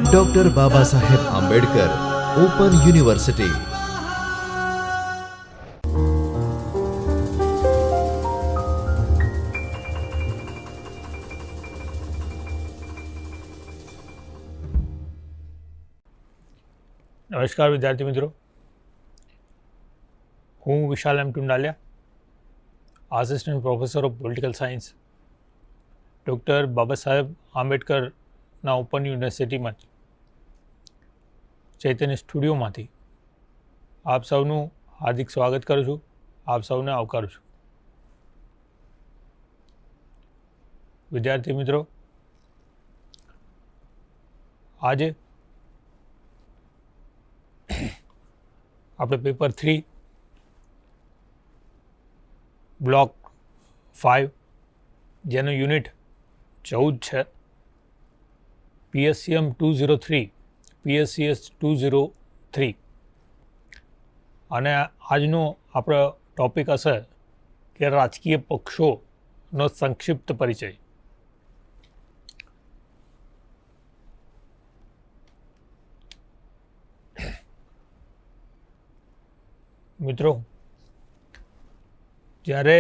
Doctor Baba Saheb Ambedkar open university. નમસ્કાર વિદ્યાર્થી મિત્રો, હું Vishal M Tundaliya, assistant professor of political science, doctor Baba Saheb આંબેડકરના ઓપન યુનિવર્સિટીમાં ચૈતન્ય સ્ટુડિયોમાંથી આપ સૌનું હાર્દિક સ્વાગત કરું છું, આપ સૌને આવકારું છું. વિદ્યાર્થી મિત્રો, આજે આપણે પેપર 3 બ્લોક 5 જેનો યુનિટ 14 છે, PSCM 203 PSCS 203, અને આજનો આપણો ટૉપિક હશે કે રાજકીય પક્ષોનો સંક્ષિપ્ત પરિચય. મિત્રો, જ્યારે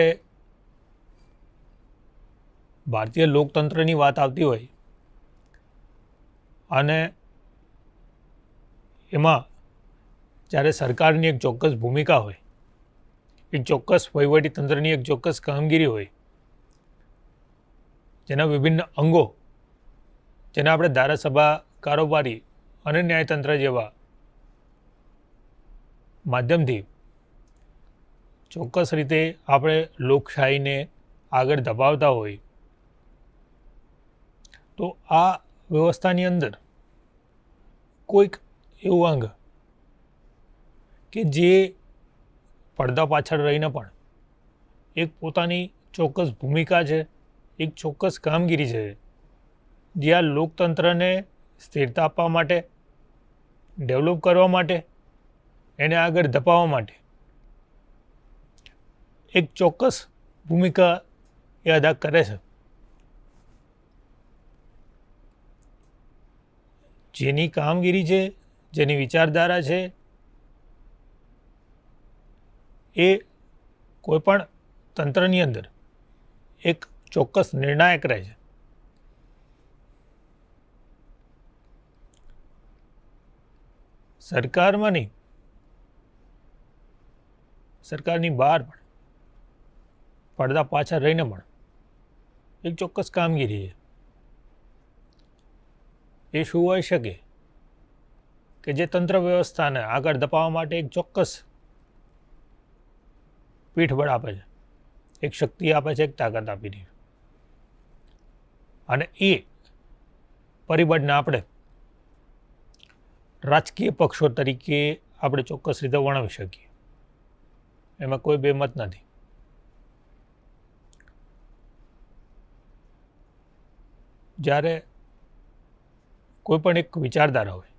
ભારતીય લોકતંત્રની વાત આવતી હોય અને એમાં જ્યારે સરકારની એક ચોક્કસ ભૂમિકા હોય, એક ચોક્કસ વહીવટીતંત્રની એક ચોક્કસ કામગીરી હોય, જેના વિભિન્ન અંગો, જેને આપણે ધારાસભા, કારોબારી અને ન્યાયતંત્ર જેવા માધ્યમથી ચોક્કસ રીતે આપણે લોકશાહીને આગળ ધપાવતા હોય, તો આ વ્યવસ્થાની અંદર કોઈક એવું અંગ કે જે પડદા પાછળ રહીને પણ એક પોતાની ચોક્કસ ભૂમિકા છે, એક ચોક્કસ કામગીરી છે, જે આ લોકતંત્રને સ્થિરતા આપવા માટે, ડેવલપ કરવા માટે, એને આગળ ધપાવવા માટે એક ચોક્કસ ભૂમિકા એ અદા કરે છે. જેની કામગીરી છે, જેની વિચારધારા છે, એ કોઈપણ તંત્રની અંદર એક ચોક્કસ નિર્ણાયક રહે છે. સરકારમાં નહીં, સરકારની બહાર પણ પડદા પાછળ રહીને પણ એક ચોક્કસ કામગીરી છે. એ શું હોઈ શકે કે જે તંત્ર વ્યવસ્થાને આગળ ધપાવવા માટે એક ચોક્કસ પીઠબળ આપે છે, એક શક્તિ આપે છે, એક તાકાત આપી રહી છે. અને એ પરિબળને આપણે રાજકીય પક્ષો તરીકે આપણે ચોક્કસ રીતે વર્ણવી શકીએ, એમાં કોઈ બેમત નથી. જ્યારે કોઈ પણ એક વિચારધારા હોય,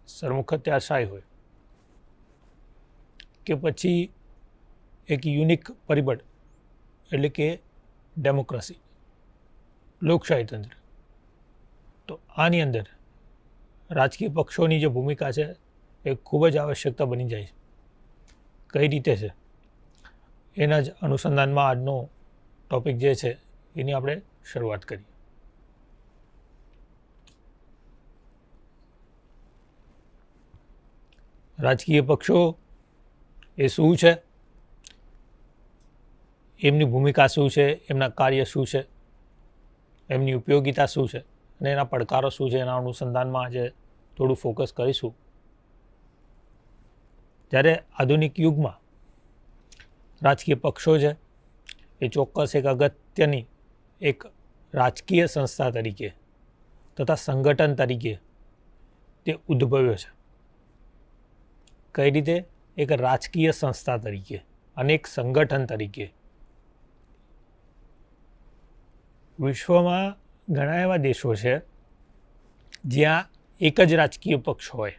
સરમુખત્યારશાહી હોય કે પછી એક યુનિક પરિબળ એટલે કે ડેમોક્રેસી, લોકશાહી તંત્ર, તો આની અંદર રાજકીય પક્ષોની જે ભૂમિકા છે એ ખૂબ જ આવશ્યકતા બની જાય છે. કઈ રીતે છે એના જ અનુસંધાનમાં આજનો ટૉપિક જે છે એની આપણે શરૂઆત કરીએ. રાજકીય પક્ષો એ શું છે, એમની ભૂમિકા શું છે, એમના કાર્ય શું છે, એમની ઉપયોગિતા શું છે અને એના પડકારો શું છે, એના અનુસંધાનમાં આજે થોડું ફોકસ કરીશું. જ્યારે આધુનિક યુગમાં રાજકીય પક્ષો છે એ ચોક્કસ એક અગત્યની એક રાજકીય સંસ્થા તરીકે તથા સંગઠન તરીકે તે ઉદ્ભવ્યો છે. કઈ રીતે? એક રાજકીય સંસ્થા તરીકે અને એક સંગઠન તરીકે. વિશ્વમાં ઘણા એવા દેશો છે જ્યાં એક જ રાજકીય પક્ષ હોય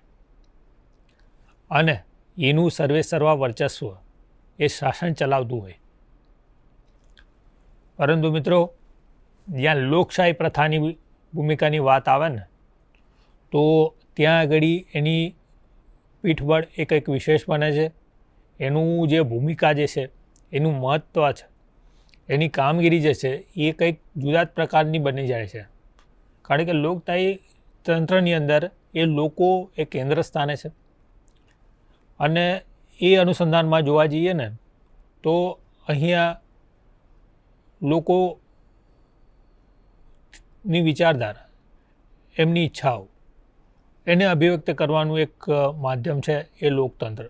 અને એનું સર્વેસર્વા વર્ચસ્વ એ શાસન ચલાવતું હોય. પરંતુ મિત્રો, જ્યાં લોકશાહી પ્રથાની ભૂમિકાની વાત આવે ને તો ત્યાં આગળ એની પીઠબળ એ કંઈક વિશેષ બને છે. એનું જે ભૂમિકા જે છે એનું મહત્ત્વ છે, એની કામગીરી જે છે એ કંઈક જુદા જ પ્રકારની બની જાય છે. કારણ કે લોકશાહી તંત્રની અંદર એ લોકો એ કેન્દ્ર સ્થાને છે અને એ અનુસંધાનમાં જોવા જઈએ ને તો અહીંયા લોકોની વિચારધારા, એમની ઈચ્છાઓ એને અભિવ્યક્ત કરવાનું એક માધ્યમ છે એ લોકતંત્ર.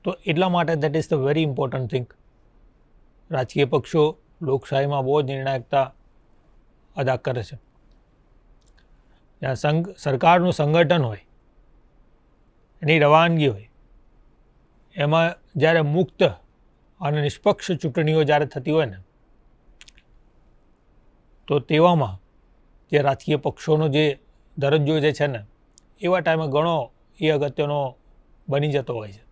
તો એટલા માટે that is the very important thing. રાજકીય પક્ષો લોકશાહીમાં બહુ જ નિર્ણાયકતા અદા કરે છે. જ્યાં સરકારનું સંગઠન હોય, એની રવાનગી હોય, એમાં જ્યારે મુક્ત અને નિષ્પક્ષ ચૂંટણીઓ જ્યારે થતી હોય ને તો તેવામાં જે રાજકીય પક્ષોનો જે દરજ્જો જે છે ને એવા ટાઈમે ઘણો એ અગત્યનો બની જતો હોય છે.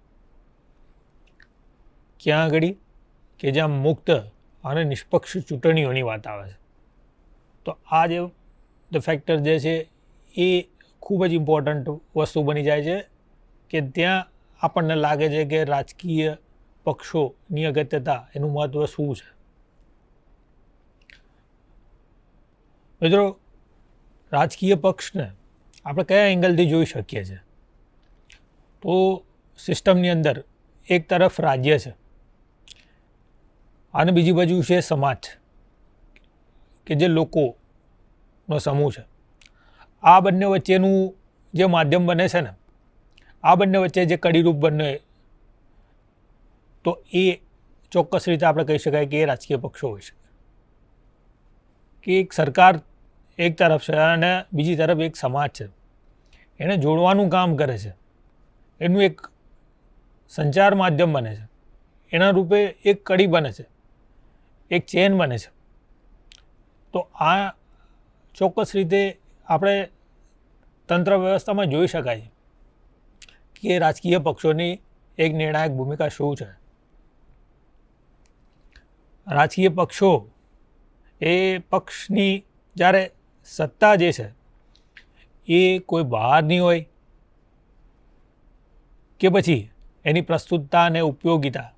ક્યાં આગળ કે જ્યાં મુક્ત અને નિષ્પક્ષ ચૂંટણીઓની વાત આવે છે. તો આ જે ધ ફેક્ટર જે છે એ ખૂબ જ ઇમ્પોર્ટન્ટ વસ્તુ બની જાય છે કે ત્યાં આપણને લાગે છે કે રાજકીય પક્ષોની અગત્યતા, એનું મહત્ત્વ શું છે. મિત્રો, રાજકીય પક્ષને આપણે કયા એંગલથી જોઈ શકીએ છીએ? તો સિસ્ટમની અંદર એક તરફ રાજ્ય છે અને બીજી બાજુ છે સમાજ, કે જે લોકોનો સમૂહ છે. આ બંને વચ્ચેનું જે માધ્યમ બને છે ને, આ બંને વચ્ચે જે કડીરૂપ બને, તો એ ચોક્કસ રીતે આપણે કહી શકાય કે એ રાજકીય પક્ષો હોય છે. કે એક સરકાર એક તરફ છે અને બીજી તરફ એક સમાજ છે, એને જોડવાનું કામ કરે છે, એનું એક સંચાર માધ્યમ બને છે, એના રૂપે એક કડી બને છે, એક ચેન બને છે. તો આ ચોક્કસ રીતે આપણે તંત્ર વ્યવસ્થામાં જોઈ શકાય કે રાજકીય પક્ષોની એક નિર્ણાયક ભૂમિકા શું છે. રાજકીય પક્ષો એ પક્ષની જ્યારે સત્તા જે છે એ કોઈ બહારની હોય કે પછી એની પ્રસ્તુતતા અને ઉપયોગિતા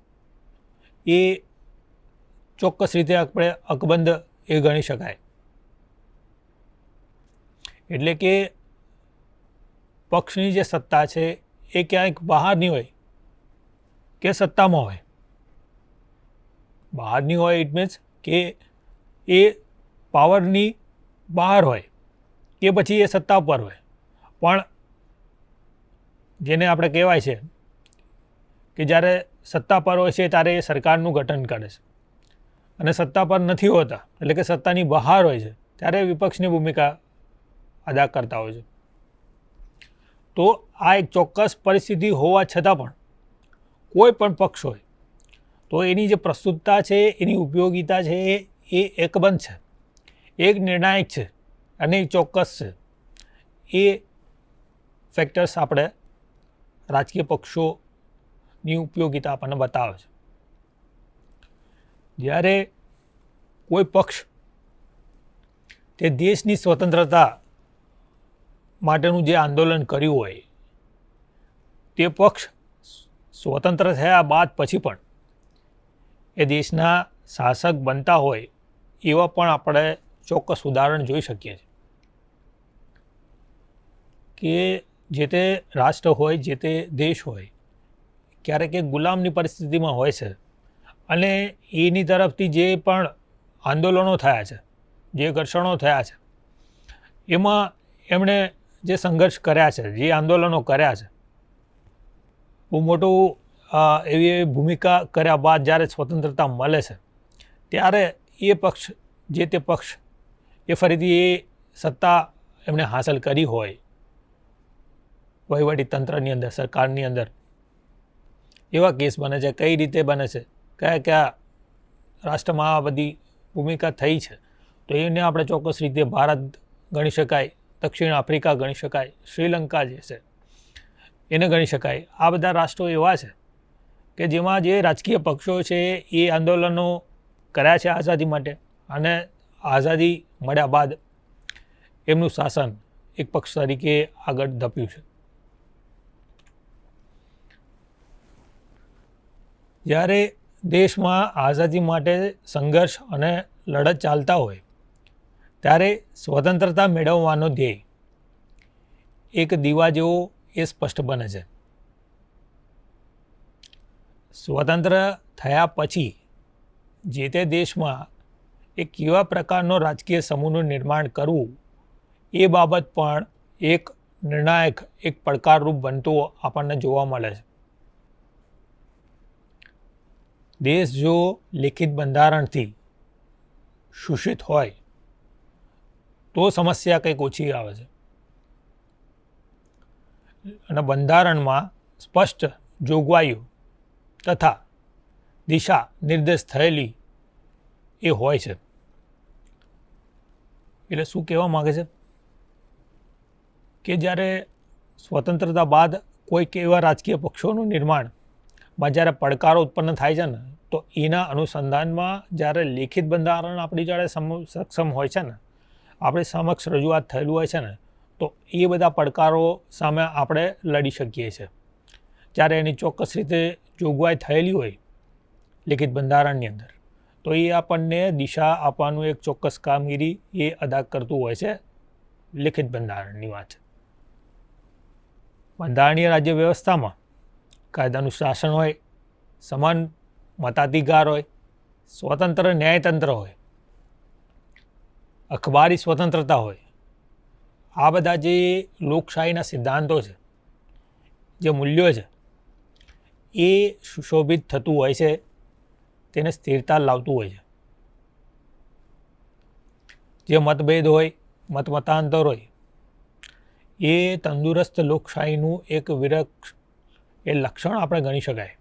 એ ચોક્કસ રીતે આપણે અકબંધ એ ગણી શકાય. એટલે કે પક્ષની જે સત્તા છે એ ક્યાંક બહારની હોય કે સત્તામાં હોય. બહારની હોય ઇટ મીન્સ કે એ પાવરની બહાર હોય કે પછી એ સત્તા પર હોય, પણ જેને આપણે કહેવાય છે કે જ્યારે સત્તા પર હોય છે ત્યારે એ સરકારનું ગઠન કરે છે અને સત્તા પર નથી હોતા એટલે કે સત્તાની બહાર હોય છે ત્યારે વિપક્ષની ભૂમિકા અદા કરતા હોય છે. તો આ એક ચોક્કસ પરિસ્થિતિ હોવા છતાં પણ કોઈ પણ પક્ષ હોય તો એની જે પ્રસ્તુતતા છે, એની ઉપયોગિતા છે એ એકબંધ છે, એક નિર્ણાયક છે અને એ ચોક્કસ છે. એ ફેક્ટર્સ આપણે રાજકીય પક્ષોની ઉપયોગિતા આપણને બતાવે છે. જ્યારે કોઈ પક્ષ તે દેશની સ્વતંત્રતા માટેનું જે આંદોલન કર્યું હોય, તે પક્ષ સ્વતંત્ર થયા બાદ પછી પણ એ દેશના શાસક બનતા હોય એવા પણ આપણે ચોક્કસ ઉદાહરણ જોઈ શકીએ છીએ. કે જે તે રાષ્ટ્ર હોય, જે તે દેશ હોય, ક્યારેક એક ગુલામની પરિસ્થિતિમાં હોય છે અને એની તરફથી જે પણ આંદોલનો થયા છે, જે ઘર્ષણો થયા છે, એમાં એમણે જે સંઘર્ષ કર્યા છે, જે આંદોલનો કર્યા છે, બહુ મોટું એવી ભૂમિકા કર્યા બાદ જ્યારે સ્વતંત્રતા મળે છે ત્યારે એ પક્ષ, જે તે પક્ષ એ ફરીથી એ સત્તા એમણે હાંસલ કરી હોય વહીવટી તંત્રની અંદર, સરકારની અંદર, એવા કેસ બને છે. કઈ રીતે બને છે, કયા કયા રાષ્ટ્રમાં આ બધી ભૂમિકા થઈ છે, તો એને આપણે ચોક્કસ રીતે ભારત ગણી શકાય, દક્ષિણ આફ્રિકા ગણી શકાય, શ્રીલંકા જે છે એને ગણી શકાય. આ બધા રાષ્ટ્રો એવા છે કે જેમાં જે રાજકીય પક્ષો છે એ આંદોલનો કર્યા છે આઝાદી માટે અને આઝાદી મળ્યા બાદ એમનું શાસન એક પક્ષ તરીકે આગળ ધપ્યું છે. જ્યારે દેશમાં આઝાદી માટે સંઘર્ષ અને લડત ચાલતા હોય ત્યારે સ્વતંત્રતા મેળવવાનો ધ્યેય એક દીવા જેવો એ સ્પષ્ટ બને છે. સ્વતંત્ર થયા પછી જે તે દેશમાં એક કેવા પ્રકારનો રાજકીય સમૂહનું નિર્માણ કરવું એ બાબત પણ એક નિર્ણાયક, એક પડકારરૂપ બનતો આપણને જોવા મળે છે. દેશ જો લિખિત બંધારણથી સુશિક્ષિત હોય તો સમસ્યા કંઈક ઓછી આવે છે અને બંધારણમાં સ્પષ્ટ જોગવાઈઓ તથા દિશા નિર્દેશ થયેલી એ હોય છે. એટલે શું કહેવા માગે છે કે જ્યારે સ્વતંત્રતા બાદ કોઈક એવા રાજકીય પક્ષોનું નિર્માણમાં જ્યારે પડકારો ઉત્પન્ન થાય છે ને તો એના અનુસંધાનમાં જ્યારે લેખિત બંધારણ આપણી જોડે સક્ષમ હોય છે ને, આપણી સમક્ષ રજૂઆત થયેલું હોય છે ને, તો એ બધા પડકારો સામે આપણે લડી શકીએ છીએ. જ્યારે એની ચોક્કસ રીતે જોગવાઈ થયેલી હોય લેખિત બંધારણની અંદર તો એ આપણને દિશા આપવાનું એક ચોક્કસ કામગીરી એ અદા કરતું હોય છે. લેખિત બંધારણની વાત છે. બંધારણીય રાજ્ય વ્યવસ્થામાં કાયદાનું શાસન હોય, સમાન મતાધિકાર હોય, સ્વતંત્ર ન્યાયતંત્ર હોય, અખબારી સ્વતંત્રતા હોય. આ બધા જે લોકશાહીના સિદ્ધાંતો છે, જે મૂલ્યો છે, એ સુશોભિત થતું હોય છે, તેને સ્થિરતા લાવતું હોય છે. જે મતભેદ હોય, મતાંતર હોય, એ તંદુરસ્ત લોકશાહીનું એક વિરક્ષ એ લક્ષણ આપણે ગણી શકાય.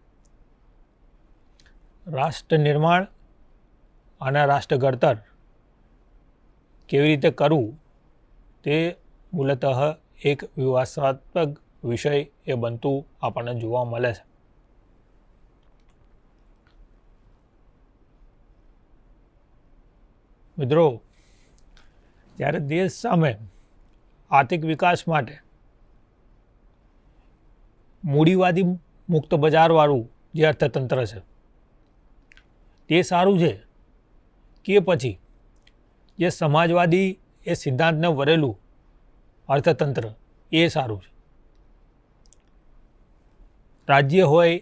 રાષ્ટ્ર નિર્માણ અને રાષ્ટ્ર ઘડતર કેવી રીતે કરવું તે મૂલતઃ એક વિવાદાસ્પદ વિષય એ બનતું આપણને જોવા મળે છે. મિત્રો, જ્યારે દેશ સામે આર્થિક વિકાસ માટે મૂડીવાદી મુક્ત બજારવાળું જે અર્થતંત્ર છે તે સારું છે કે પછી જે સમાજવાદી એ સિદ્ધાંતને વરેલું અર્થતંત્ર એ સારું છે? રાજ્ય હોય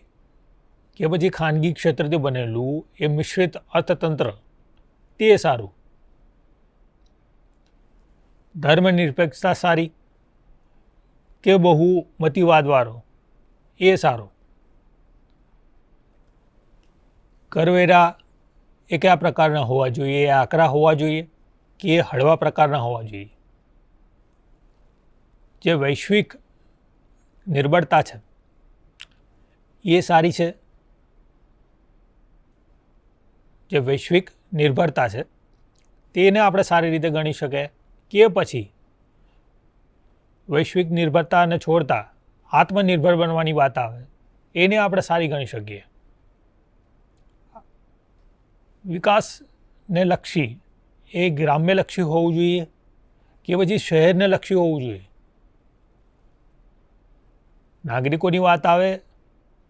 કે પછી ખાનગી ક્ષેત્રથી બનેલું એ મિશ્રિત અર્થતંત્ર તે સારું? ધર્મનિરપેક્ષતા સારી કે બહુમતીવાદવાળો એ સારો? કરવેરા એ કયા પ્રકારના હોવા જોઈએ? એ આકરા હોવા જોઈએ કે એ હળવા પ્રકારના હોવા જોઈએ? જે વૈશ્વિક નિર્ભરતા છે એ સારી છે? જે વૈશ્વિક નિર્ભરતા છે તેને આપણે સારી રીતે ગણી શકીએ કે પછી વૈશ્વિક નિર્ભરતાને છોડતા આત્મનિર્ભર બનવાની વાત આવે એને આપણે સારી ગણી શકીએ? વિકાસને લક્ષી એ ગ્રામ્યલક્ષી હોવું જોઈએ કે પછી શહેરને લક્ષી હોવું જોઈએ? નાગરિકોની વાત આવે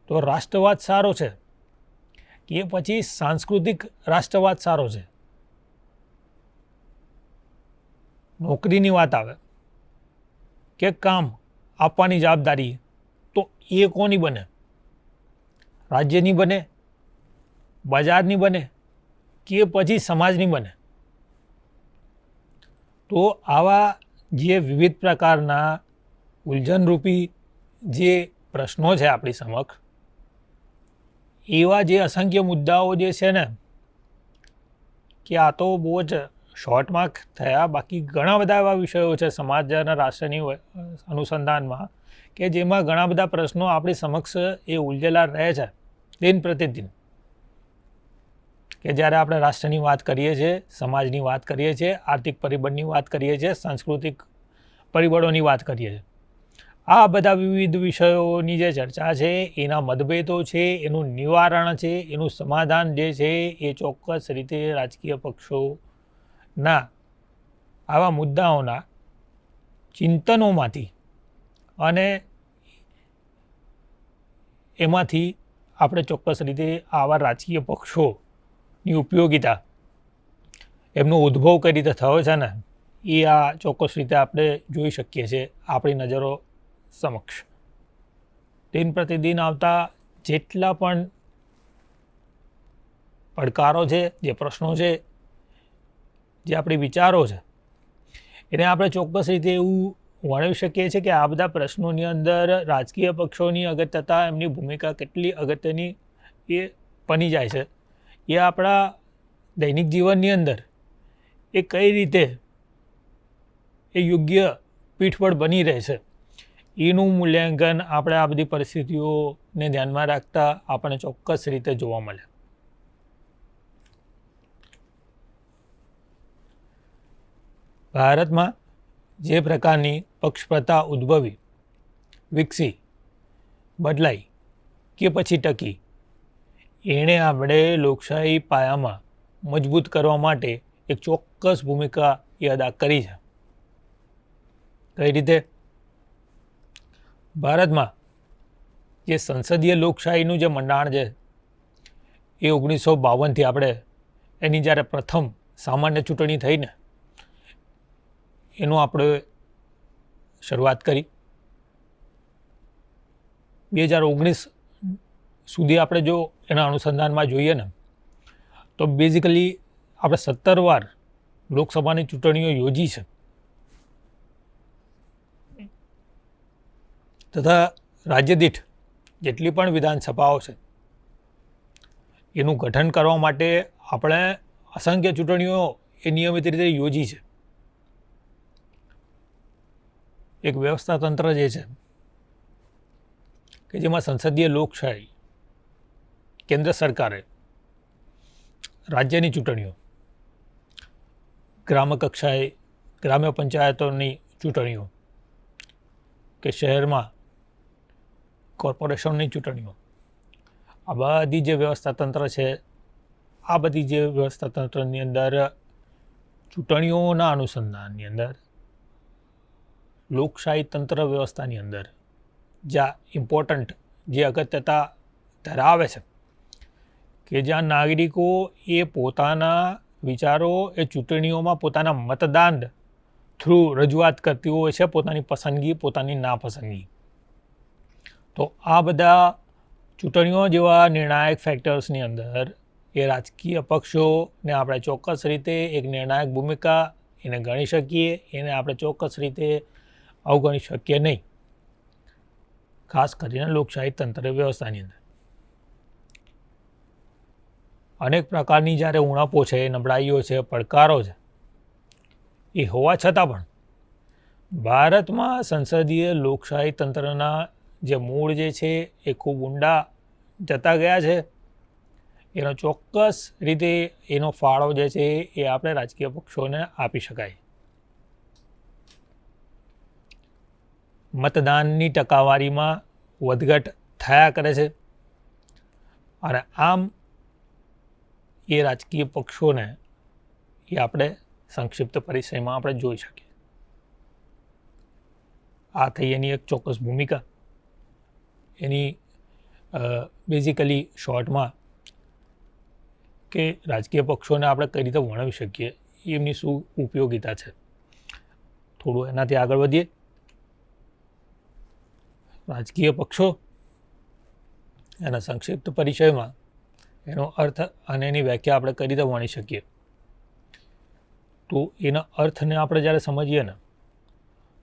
તો રાષ્ટ્રવાદ સારો છે કે પછી સાંસ્કૃતિક રાષ્ટ્રવાદ સારો છે? નોકરીની વાત આવે કે કામ આપવાની જવાબદારી તો એ કોની બને? રાજ્યની બને, બજારની બને કે પછી સમાજની બને? તો આવા જે વિવિધ પ્રકારના ઉલઝનરૂપી જે પ્રશ્નો છે આપણી સમક્ષ, એવા જે અસંખ્ય મુદ્દાઓ જે છે ને કે આ તો બહુ જ શોર્ટમાં થયા, બાકી ઘણા બધા એવા વિષયો છે સમાજ અને રાષ્ટ્રની અનુસંધાનમાં કે જેમાં ઘણા બધા પ્રશ્નો આપણી સમક્ષ એ ઉલઝેલા રહે છે દિન પ્રતિદિન. કે જ્યારે આપણે રાષ્ટ્રની વાત કરીએ છીએ, સમાજની વાત કરીએ છીએ, આર્થિક પરિબળની વાત કરીએ છીએ, સાંસ્કૃતિક પરિબળોની વાત કરીએ છીએ, આ બધા વિવિધ વિષયોની જે ચર્ચા છે, એના મતભેદો છે, એનું નિવારણ છે, એનું સમાધાન જે છે એ ચોક્કસ રીતે રાજકીય પક્ષો ના આવા મુદ્દાઓના ચિંતનોમાંથી અને એમાંથી આપણે ચોક્કસ રીતે આવા રાજકીય પક્ષોની ઉપયોગિતા એમનો ઉદ્ભવ કઈ રીતે થયો છે ને એ આ ચોક્કસ રીતે આપણે જોઈ શકીએ છીએ આપણી નજરો સમક્ષ. દિન પ્રતિદિન આવતા જેટલા પણ પડકારો છે, જે પ્રશ્નો છે, જે આપણી વિચારો છે, એને આપણે ચોક્કસ રીતે એવું વર્ણવી શકીએ છીએ કે આ બધા પ્રશ્નોની અંદર રાજકીય પક્ષોની અગત્યતા, એમની ભૂમિકા કેટલી અગત્યની એ બની જાય છે. એ આપણા દૈનિક જીવનની અંદર એ કઈ રીતે એ યોગ્ય પીઠબળ બની રહે છે એનું મૂલ્યાંકન આપણે આ બધી પરિસ્થિતિઓને ધ્યાનમાં રાખતા આપણને ચોક્કસ રીતે જોવા મળે. ભારતમાં જે પ્રકારની પક્ષપ્રથા ઉદ્ભવી, વિકસી, બદલાઈ કે પછી ટકી, એણે આપણે લોકશાહી પાયામાં મજબૂત કરવા માટે એક ચોક્કસ ભૂમિકા એ અદા કરી છે. કઈ રીતે? ભારતમાં જે સંસદીય લોકશાહીનું જે મંડાણ છે એ 1952થી આપણે એની જ્યારે પ્રથમ સામાન્ય ચૂંટણી થઈને એનું આપણે શરૂઆત કરી. 2019 સુધી આપણે જો એના અનુસંધાનમાં જોઈએ ને તો બેઝિકલી આપણે 17 વાર લોકસભાની ચૂંટણીઓ યોજી છે તથા રાજ્ય દીઠ જેટલી પણ વિધાનસભાઓ છે એનું ગઠન કરવા માટે આપણે અસંખ્ય ચૂંટણીઓ એ નિયમિત રીતે યોજી છે. એક વ્યવસ્થા તંત્ર જે છે કે જેમાં સંસદીય લોકશાહી, કેન્દ્ર સરકારે રાજ્યની ચૂંટણીઓ, ગ્રામ્ય કક્ષાએ ગ્રામ્ય પંચાયતોની ચૂંટણીઓ કે શહેરમાં કોર્પોરેશનની ચૂંટણીઓ, આ બધી જે વ્યવસ્થા તંત્ર છે, આ બધી જે વ્યવસ્થા તંત્રની અંદર ચૂંટણીઓના અનુસંધાનની અંદર લોકશાહી તંત્ર વ્યવસ્થાની અંદર જ્યાં ઇમ્પોર્ટન્ટ જે અગત્યતા ધરાવે છે કે જ્યાં નાગરિકો એ પોતાના વિચારો એ ચૂંટણીઓમાં પોતાના મતદાન થ્રુ રજૂઆત કરતી હોય છે, પોતાની પસંદગી, પોતાની નાપસંદગી. તો આ બધા ચૂંટણીઓ જેવા નિર્ણાયક ફેક્ટર્સની અંદર એ રાજકીય પક્ષોને આપણે ચોક્કસ રીતે એક નિર્ણાયક ભૂમિકા એને ગણી શકીએ, એને આપણે ચોક્કસ રીતે અવગણી શકીએ નહીં, ખાસ કરીને લોકશાહી તંત્ર વ્યવસ્થાની અંદર. અનેક પ્રકારની જ્યારે ઉણપો છે, નબળાઈઓ છે, પડકારો છે, એ હોવા છતાં પણ ભારતમાં સંસદીય લોકશાહી તંત્રના જે મૂળ જે છે એ ખૂબ ઊંડા જતા ગયા છે. એનો ચોક્કસ રીતે એનો ફાળો જે છે એ આપણે રાજકીય પક્ષોને આપી શકાય. મતદાનની ટકાવારીમાં વધઘટ થયા કરે છે અને આમ એ રાજકીય પક્ષોને એ આપણે સંક્ષિપ્ત પરિચયમાં આપણે જોઈ શકીએ. આ થઈ એની એક ચોક્કસ ભૂમિકા. એની બેઝિકલી શોર્ટમાં કે રાજકીય પક્ષોને આપણે કઈ રીતે વર્ણવી શકીએ, એમની શું ઉપયોગિતા છે. થોડું એનાથી આગળ વધીએ. રાજકીય પક્ષો એના સંક્ષિપ્ત પરિચયમાં એનો અર્થ અને એની વ્યાખ્યા આપણે કઈ રીતે વર્ણી શકીએ. તો એના અર્થને આપણે જ્યારે સમજીએ ને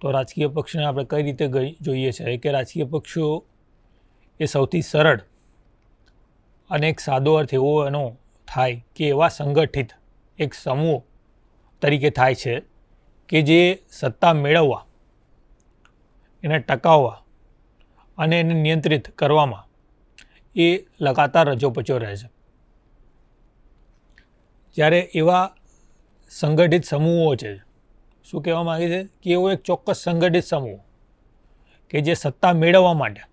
તો રાજકીય પક્ષને આપણે કઈ રીતે જોઈએ છે કે રાજકીય પક્ષો એ સૌથી સરળ અને એક સાદો અર્થ એવો એનો થાય કે એવા સંગઠિત એક સમૂહ તરીકે થાય છે કે જે સત્તા મેળવવા, એને ટકાવવા અને એને નિયંત્રિત કરવામાં એ લગાતાર રચોપચો રહે છે. જ્યારે એવા સંગઠિત સમૂહો છે, શું કહેવા માગે છે કે એવો એક ચોક્કસ સંગઠિત સમૂહ કે જે સત્તા મેળવવા માટે,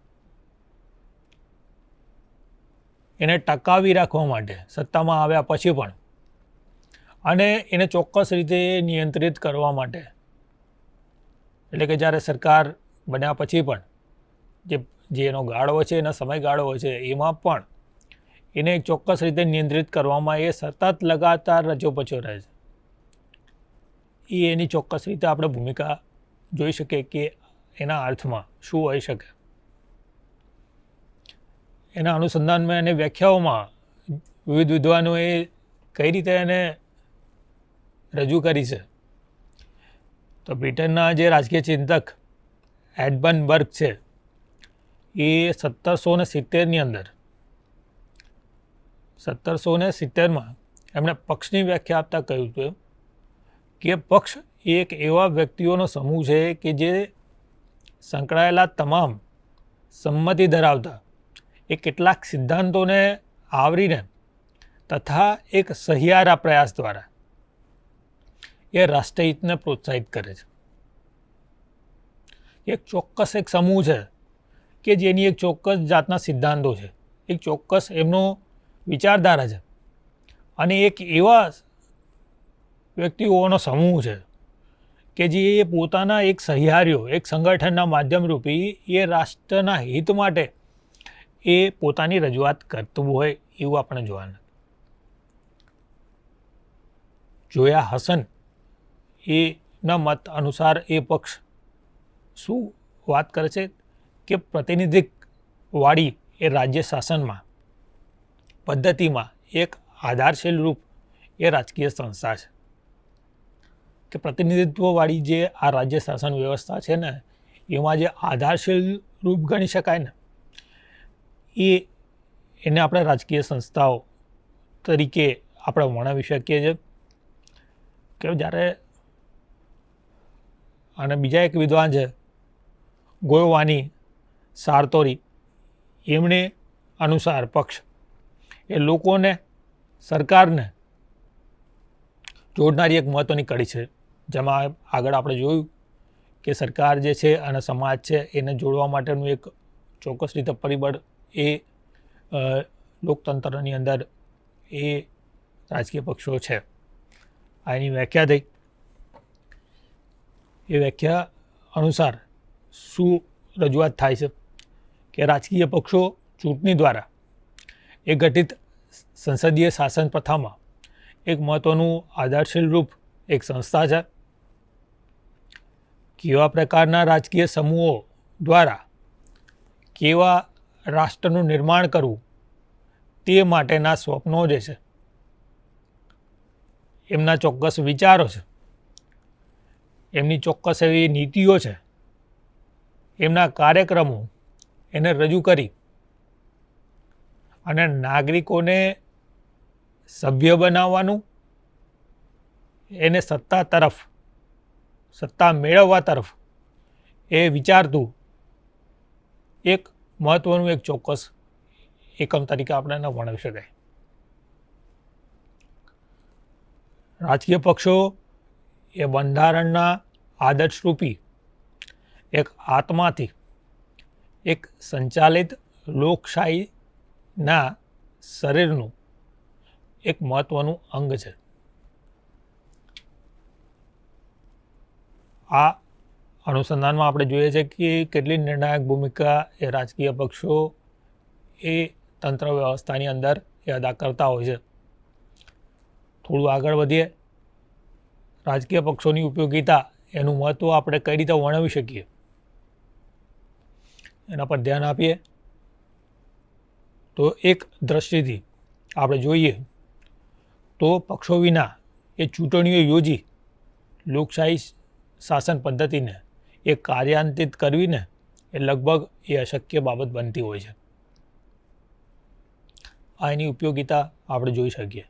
એને ટકાવી રાખવા માટે સત્તામાં આવ્યા પછી પણ અને એને ચોક્કસ રીતે નિયંત્રિત કરવા માટે, એટલે કે જ્યારે સરકાર બન્યા પછી પણ જે એનો ગાળો છે, એના સમયગાળો હોય છે, એમાં પણ એને ચોક્કસ રીતે નિયંત્રિત કરવામાં એ સતત લગાતાર રચોપચો રહે છે. એ એની ચોક્કસ રીતે આપણે ભૂમિકા જોઈ શકીએ કે એના અર્થમાં શું હોઈ શકે. એના અનુસંધાનમાં અને વ્યાખ્યાઓમાં વિવિધ વિદ્વાનોએ કઈ રીતે એને રજૂ કરી છે. તો બ્રિટનના જે રાજકીય ચિંતક એડમંડ બર્ગ છે, એ 1770ની અંદર 1770માં એમણે પક્ષની વ્યાખ્યા આપતા કહ્યું હતું કે પક્ષ એ એક એવા વ્યક્તિઓનો સમૂહ છે કે જે સંકળાયેલા તમામ સંમતિ ધરાવતા એ કેટલાક સિદ્ધાંતોને આવરીને તથા એક સહિયારા પ્રયાસ દ્વારા એ રાષ્ટ્રહિતને પ્રોત્સાહિત કરે છે. એક ચોક્કસ એક સમૂહ છે કે જેની એક ચોક્કસ જાતના સિદ્ધાંતો છે, એક ચોક્કસ એમનો વિચારધારા છે, અને એક એવા વ્યક્તિઓનો સમૂહ છે કે જે પોતાના એક સહિયારીઓ, એક સંગઠનના માધ્યમરૂપી એ રાષ્ટ્રના હિત માટે એ પોતાની રજૂઆત કરતું હોય એવું આપણે જોવાનું. જોયા હસન એના મત અનુસાર એ પક્ષ શું વાત કરે છે કે પ્રતિનિધિકવાળી એ રાજ્ય શાસનમાં પદ્ધતિમાં એક આધારશીલ રૂપ એ રાજકીય સંસ્થા છે. કે પ્રતિનિધિત્વવાળી જે આ રાજ્ય શાસન વ્યવસ્થા છે ને, એમાં જે આધારશીલ રૂપ ગણી શકાય ને, એને આપણે રાજકીય સંસ્થાઓ તરીકે આપણે વર્ણવી શકીએ છીએ. કે જ્યારે અને બીજા એક વિદ્વાન છે ગોયવાની સારતોરી, એમણે અનુસાર પક્ષ એ લોકોને સરકારને જોડનારી એક મહત્ત્વની કડી છે. જેમાં આગળ આપણે જોયું કે સરકાર જે છે અને સમાજ છે એને જોડવા માટેનું એક ચોક્કસ રીતે પરિબળ એ લોકતંત્રની અંદર એ રાજકીય પક્ષો છે. આ એની વ્યાખ્યા થઈ. એ વ્યાખ્યા અનુસાર શું રજૂઆત થાય છે કે રાજકીય પક્ષો ચૂંટણી દ્વારા એ ગઠિત સંસદીય શાસન પ્રથામાં એક મહત્ત્વનું આધારશીલ રૂપ એક સંસ્થા છે. કેવા પ્રકારના રાજકીય સમૂહો દ્વારા કેવા રાષ્ટ્રનું નિર્માણ કરવું તે માટેના સ્વપ્નો જે છે, એમના ચોક્કસ વિચારો છે, એમની ચોક્કસ એવી નીતિઓ છે, એમના કાર્યક્રમો એને રજૂ કરી અને નાગરિકોને સભ્ય બનાવવાનું, એને સત્તા મેળવવા તરફ એ વિચારતું એક મહત્ત્વનું એક ચોક્કસ એકમ તરીકે આપણે એને વર્ણવી શકાય. રાજકીય પક્ષો એ બંધારણના આદર્શરૂપી એક આત્માથી એક સંચાલિત લોકશાહીના શરીરનું એક મહત્ત્વનું અંગ છે. આ અનુસંધાનમાં આપણે જોઈએ છે કે કેટલી નિર્ણાયક ભૂમિકા એ રાજકીય પક્ષો એ તંત્ર વ્યવસ્થાની અંદર એ અદા કરતા હોય છે. થોડું આગળ વધીએ. રાજકીય પક્ષોની ઉપયોગિતા, એનું મહત્ત્વ આપણે કઈ રીતે વર્ણવી શકીએ એના પર ધ્યાન આપીએ તો એક દ્રષ્ટિથી આપણે જોઈએ તો પક્ષો વિના એ ચૂંટણીઓ યોજી લોકશાહી શાસન પદ્ધતિને એ કાર્યાન્વિત કરવીને એ લગભગ એ અશક્ય બાબત બનતી હોય છે. આ એની ઉપયોગિતા આપણે જોઈ શકીએ.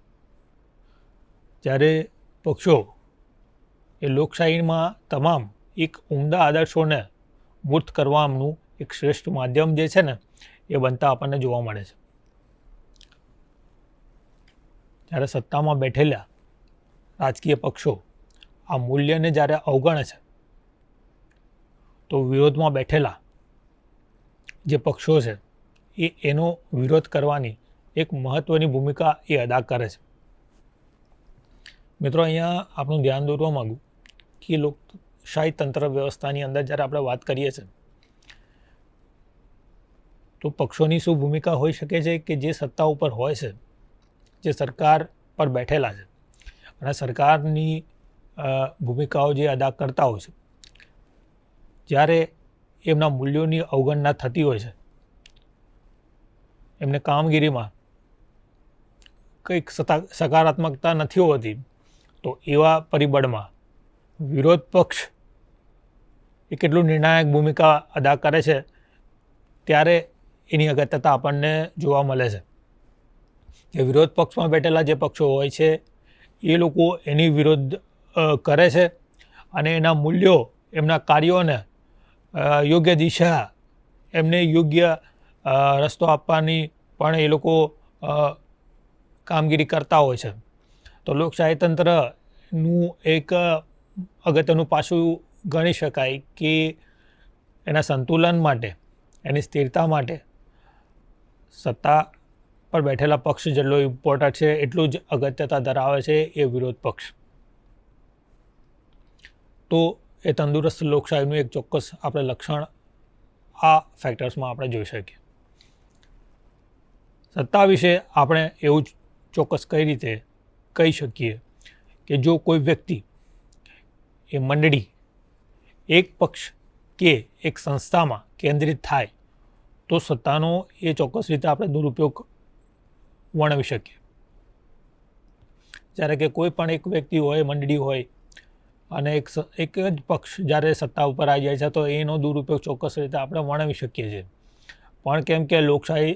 જ્યારે પક્ષો એ લોકશાહીમાં તમામ એક ઉમદા આદર્શોને મૂર્ત કરવાનું એક શ્રેષ્ઠ માધ્યમ જે છે ને, એ બનતા આપણને જોવા મળે છે. જ્યારે સત્તામાં બેઠેલા રાજકીય પક્ષો આ મૂલ્યને જ્યારે અવગણે છે, તો વિરોધમાં બેઠેલા જે પક્ષો છે એ એનો વિરોધ કરવાની એક મહત્ત્વની ભૂમિકા એ અદા કરે છે. મિત્રો, અહીંયા આપણું ધ્યાન દોરવા માગું કે લોકશાહી તંત્ર વ્યવસ્થાની અંદર જ્યારે આપણે વાત કરીએ છીએ તો પક્ષોની શું ભૂમિકા હોઈ શકે છે કે જે સત્તા ઉપર હોય છે, જે સરકાર પર બેઠેલા છે અને સરકારની ભૂમિકાઓ જે અદા કરતા હોય છે, જ્યારે એમના મૂલ્યોની અવગણના થતી હોય છે, એમને કામગીરીમાં કંઈક સકારાત્મકતા નથી હોતી, તો એવા પરિબળમાં વિરોધ પક્ષ એ કેટલું નિર્ણાયક ભૂમિકા અદા કરે છે ત્યારે એની અગત્યતા આપણને જોવા મળે છે કે વિરોધ પક્ષમાં બેઠેલા જે પક્ષો હોય છે એ લોકો એની વિરોધ કરે છે અને એના મૂલ્યો, એમના કાર્યોને યોગ્ય દિશા, એમને યોગ્ય રસ્તો આપવાની પણ એ લોકો કામગીરી કરતા હોય છે. તો લોકશાહી તંત્રનું એક અગત્યનું પાસું ગણી શકાય કે એના સંતુલન માટે, એની સ્થિરતા માટે સત્તા પર બેઠેલા પક્ષ જેટલો ઇમ્પોર્ટન્ટ છે એટલું જ અગત્યતા ધરાવે છે એ વિરોધ પક્ષ. તો એ તંદુરસ્ત લોકશાહીનું એક ચોક્કસ આપણે લક્ષણ આ ફેક્ટર્સમાં આપણે જોઈ શકીએ. સત્તા વિશે આપણે એવું ચોક્કસ કઈ રીતે કહી શકીએ કે જો કોઈ વ્યક્તિ, એ મંડળી, એક પક્ષ કે એક સંસ્થામાં કેન્દ્રિત થાય તો સત્તાનો એ ચોક્કસ રીતે આપણે દુરુપયોગ વર્ણવી શકીએ. જ્યારે કે કોઈ પણ એક વ્યક્તિ હોય, મંડળી હોય અને એક જ પક્ષ જ્યારે સત્તા ઉપર આવી જાય છે તો એનો દુરુપયોગ ચોક્કસ રીતે આપણે વર્ણવી શકીએ છીએ. પણ કેમ કે લોકશાહી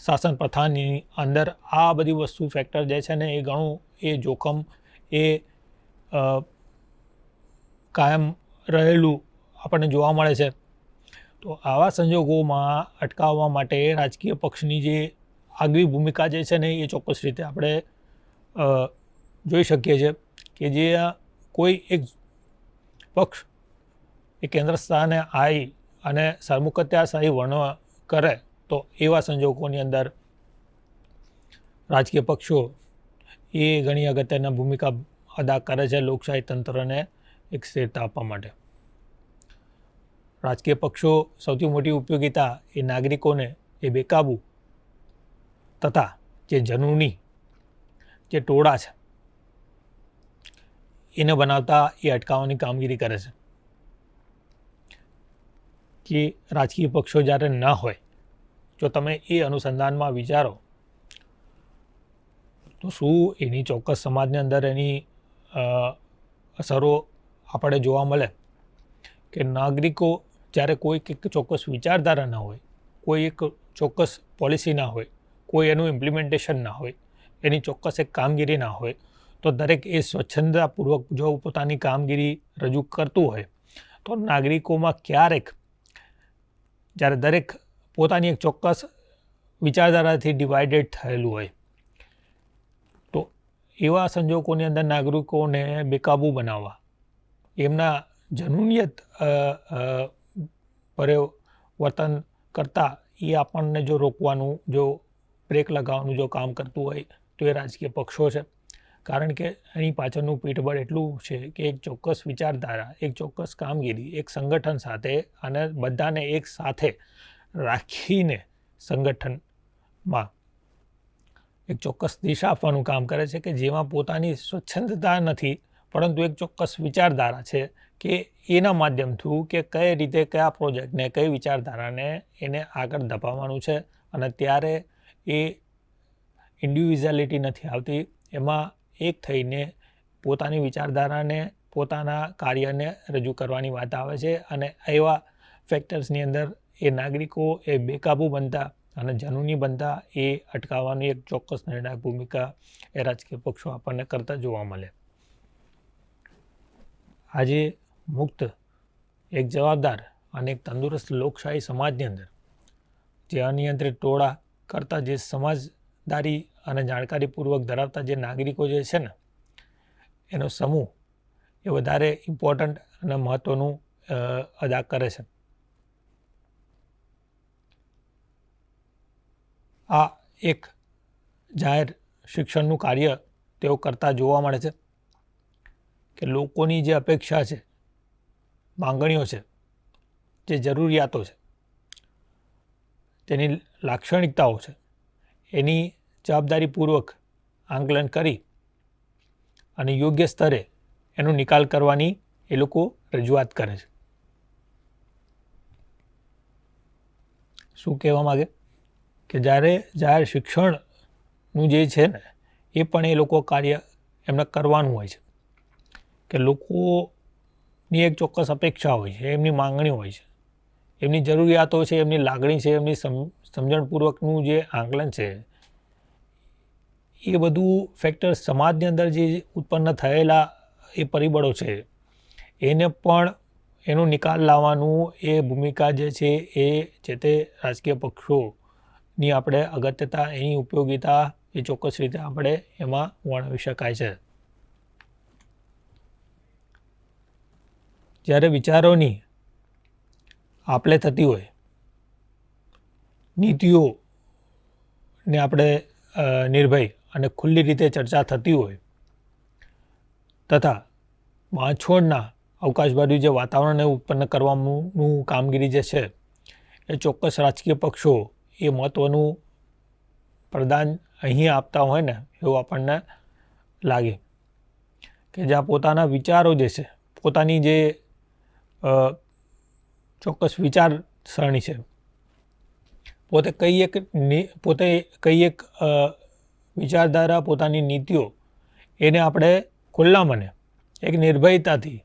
શાસન પ્રથાની અંદર આ બધી વસ્તુ ફેક્ટર જે છે ને એ ઘણું એ જોખમ એ કાયમ રહેલું આપણને જોવા મળે છે. તો આવા સંજોગોમાં અટકાવવા માટે રાજકીય પક્ષની જે આગવી ભૂમિકા જે છે ને એ ચોક્કસ રીતે આપણે જોઈ શકીએ છીએ કે જે કોઈ એક પક્ષ એ કેન્દ્ર સ્થાને આવી અને સરમુખત્યારશાહી વર્ણન કરે તો એવા સંજોગોની અંદર રાજકીય પક્ષો એ ઘણી અગત્યની ભૂમિકા અદા કરે છે લોકશાહી તંત્રને એક સ્થિરતા આપવા માટે. રાજકીય પક્ષો સૌથી મોટી ઉપયોગિતા એ નાગરિકોને એ બેકાબૂ તથા જે જનૂની જે ટોળા છે એને બનાવતા એ અટકાવવાની કામગીરી કરે છે. કે રાજકીય પક્ષો જ્યારે ન હોય, જો તમે એ અનુસંધાનમાં વિચારો તો શું એની ચોક્કસ સમાજની અંદર એની અસરો આપણે જોવા મળે કે નાગરિકો જ્યારે કોઈ એક ચોક્કસ વિચારધારા ના હોય, કોઈ એક ચોક્કસ પોલિસી ના હોય, કોઈ એનું ઇમ્પ્લિમેન્ટેશન ના હોય, એની ચોક્કસ એક કામગીરી ના હોય, તો દરેક એ સ્વચ્છંદતાપૂર્વક જો પોતાની કામગીરી રજૂ કરતું હોય તો નાગરિકોમાં ક્યારેક જ્યારે દરેક પોતાની એક ચોક્કસ વિચારધારાથી ડિવાઇડેડ થયેલું હોય તો એવા સંજોગોની અંદર નાગરિકોને બેકાબૂ બનાવવા, એમના જનૂનિયત પરિવર્તન કરતાં એ આપણને જો રોકવાનું, જો બ્રેક લગાવવાનું જો કામ કરતું હોય તો એ રાજકીય પક્ષો છે. કારણ કે એની પાછળનું પીઠબળ એટલું છે કે એક ચોક્કસ વિચારધારા, એક ચોક્કસ કામગીરી, એક સંગઠન સાથે અને બધાને એક સાથે રાખીને સંગઠનમાં એક ચોક્કસ દિશા આપવાનું કામ કરે છે કે જેમાં પોતાની સ્વચ્છંદતા નથી પરંતુ એક ચોક્કસ વિચારધારા છે કે એના માધ્યમથી કે કઈ રીતે કયા પ્રોજેક્ટને, કઈ વિચારધારાને એને આગળ ધપાવવાનું છે અને ત્યારે એ ઇન્ડિવિજ્યુઆલિટી નથી આવતી, એમાં એક થઈને પોતાની વિચારધારાને, પોતાના કાર્યને રજૂ કરવાની વાત આવે છે. અને એવા ફેક્ટર્સની અંદર એ નાગરિકો એ બેકાબૂ બનતા અને જનૂની બનતા એ અટકાવવાની એક ચોક્કસ નિર્ણાયક ભૂમિકા એ રાજકીય પક્ષો આપણને કરતા જોવા મળે. આજે મુક્ત, એક જવાબદાર અને એક તંદુરસ્ત લોકશાહી સમાજની અંદર જે અનિયંત્રિત ટોળા કરતાં જે સમજદારી અને જાણકારીપૂર્વક ધરાવતા જે નાગરિકો જે છે ને એનો સમૂહ એ વધારે ઇમ્પોર્ટન્ટ અને મહત્ત્વનું અદા કરે છે. આ એક જાહેર શિક્ષણનું કાર્ય તેઓ કરતા જોવા મળે છે. કે લોકોની જે અપેક્ષા છે, માંગણીઓ છે, જે જરૂરિયાતો છે, તેની લાક્ષણિકતાઓ છે, એની જવાબદારીપૂર્વક આંકલન કરી અને યોગ્ય સ્તરે એનો નિકાલ કરવાની એ લોકો રજૂઆત કરે છે. શું કહેવા માગે કે જ્યારે જાહેર શિક્ષણનું જે છે ને એ પણ એ લોકો કાર્ય એમને કરવાનું હોય છે કે લોકોની એક ચોક્કસ અપેક્ષા હોય છે, એમની માંગણી હોય છે, એમની જરૂરિયાતો છે, એમની લાગણી છે, એમની સમજણપૂર્વકનું જે આંકલન છે, એ બધું ફેક્ટર સમાજની અંદર જે ઉત્પન્ન થયેલા એ પરિબળો છે એને પણ એનો નિકાલ લાવવાનું એ ભૂમિકા જે છે એ જે તે રાજકીય પક્ષોની આપણે અગત્યતા, એની ઉપયોગિતા એ ચોક્કસ રીતે આપણે એમાં વર્ણવી શકાય છે. જ્યારે વિચારોની આપલે થતી હોય, નીતિઓને આપણે નિર્ભય અને ખુલ્લી રીતે ચર્ચા થતી હોય તથા બાંધછોડના અવકાશવાદી જે વાતાવરણને ઉત્પન્ન કરવાનું કામગીરી જે છે એ ચોક્કસ રાજકીય પક્ષો એ મહત્ત્વનું પ્રદાન અહીં આપતા હોય ને એવું આપણને લાગે કે જ્યાં પોતાના વિચારો જે છે, પોતાની જે ચોક્કસ વિચારસરણી છે, પોતે કઈ એક વિચારધારા, પોતાની નીતિઓ એને આપણે ખુલ્લા મને એક નિર્ભયતાથી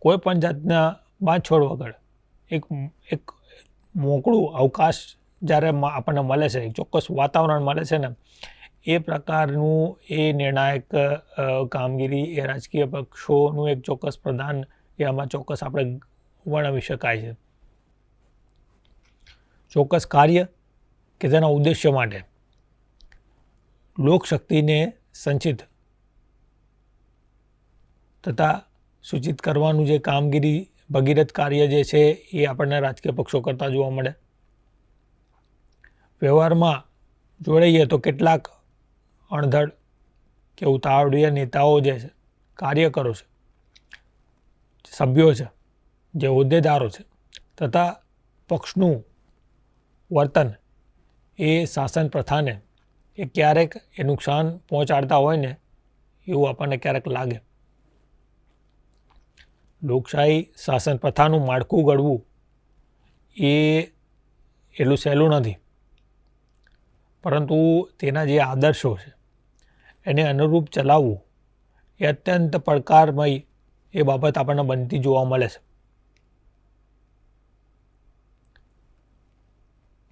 કોઈ પણ જાતના બાંધછોડ વગર એક મોકળું અવકાશ જ્યારે આપણને મળે છે, એક ચોક્કસ વાતાવરણ મળે છે ને એ પ્રકારનું એ નિર્ણાયક કામગીરી એ રાજકીય પક્ષોનું એક ચોક્કસ પ્રદાન એ આમાં ચોક્કસ આપણે વર્ણવી શકાય છે. ચોક્કસ કાર્ય કે તેના ઉદ્દેશ્ય માટે લોકશક્તિને સંચિત તથા સૂચિત કરવાનું જે કામગીરી, ભગીરથ કાર્ય જે છે એ આપણને રાજકીય પક્ષો કરતા જોવા મળે. વ્યવહારમાં જોડાઈએ તો કેટલાક અણધડ કે ઉતાવળીય નેતાઓ જે છે, કાર્યકરો છે, સભ્યો છે, જે હોદ્દેદારો છે તથા પક્ષનું વર્તન એ શાસન પ્રથાને એ ક્યારેક એ નુકસાન પહોંચાડતા હોય ને એવું આપણને ક્યારેક લાગે. લોકશાહી શાસન પ્રથાનું માળખું ઘડવું એ એટલું સહેલું નથી, પરંતુ તેના જે આદર્શો છે એને અનુરૂપ ચલાવવું એ અત્યંત પડકારમય એ બાબત આપણને બનતી જોવા મળે છે.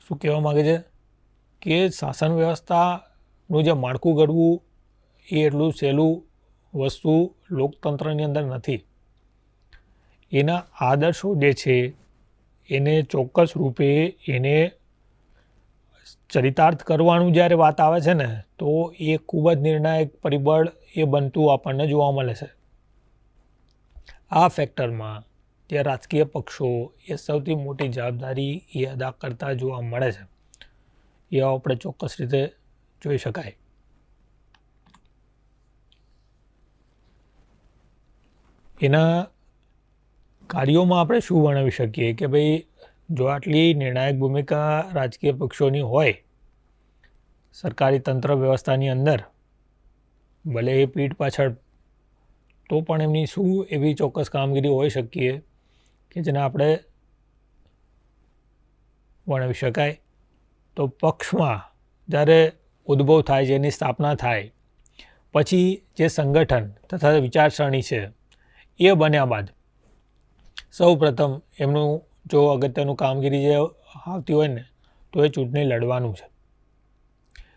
શું કહેવા માગે છે કે શાસન વ્યવસ્થાનું જે માળખું ઘડવું એ એટલું સહેલું વસ્તુ લોકતંત્રની અંદર નથી. એના આદર્શો જે છે એને ચોક્કસ રૂપે એને ચરિતાર્થ કરવાનું જ્યારે વાત આવે છે ને તો એ ખૂબ જ નિર્ણાયક પરિબળ એ બનતું આપણને જોવા મળે છે. આ ફેક્ટરમાં જે રાજકીય પક્ષો એ સૌથી મોટી જવાબદારી એ અદા કરતા જોવા મળે છે એ આપણે ચોક્કસ રીતે જોઈ શકાય. એના કાર્યોમાં આપણે શું વર્ણવી શકીએ કે ભાઈ જો આટલી નિર્ણાયક ભૂમિકા રાજકીય પક્ષોની હોય સરકારી તંત્ર વ્યવસ્થાની અંદર, ભલે એ પીઠ પાછળ, તો પણ એમની શું એવી ચોક્કસ કામગીરી હોઈ શકીએ કે જેને આપણે વર્ણવી શકાય. તો પક્ષમાં જ્યારે ઉદ્ભવ થાય છે, એની સ્થાપના થાય પછી જે સંગઠન તથા વિચારસરણી છે એ બન્યા બાદ સૌ પ્રથમ એમનું જો અગત્યનું કામગીરી જે આવતી હોય ને તો એ ચૂંટણી લડવાનું છે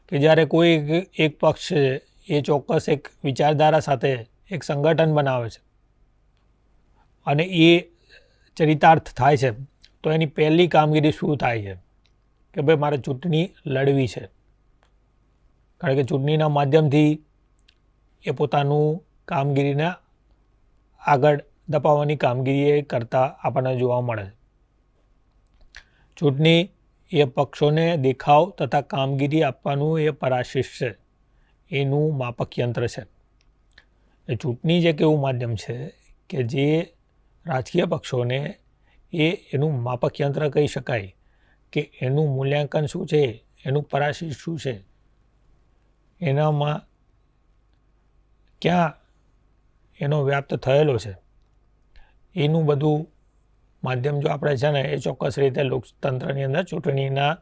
કે જ્યારે કોઈ એક પક્ષ છે એ ચોક્કસ એક વિચારધારા સાથે એક સંગઠન બનાવે છે અને એ ચરિતાર્થ થાય છે તો એની પહેલી કામગીરી શું થાય છે કે ભાઈ મારે ચૂંટણી લડવી છે. કારણ કે ચૂંટણીના માધ્યમથી એ પોતાનું કામગીરીને આગળ દબાવવાની કામગીરી એ કરતા આપણને જોવા મળે છે. ચૂંટણી એ પક્ષોને દેખાવ તથા કામગીરી આપવાનું એ પરાશિષ છે, એનું માપક યંત્ર છે. એ ચૂંટણી જ એક એવું માધ્યમ છે કે જે રાજકીય પક્ષોને એનું માપક યંત્ર કહી શકાય કે એનું મૂલ્યાંકન શું છે, એનું પરાશીષ શું છે, એનામાં ક્યાં એનો વ્યાપ્ત થયેલો છે, એનું બધું માધ્યમ જો આપણે છે ને એ ચોક્કસ રીતે લોકતંત્રની અંદર ચૂંટણીના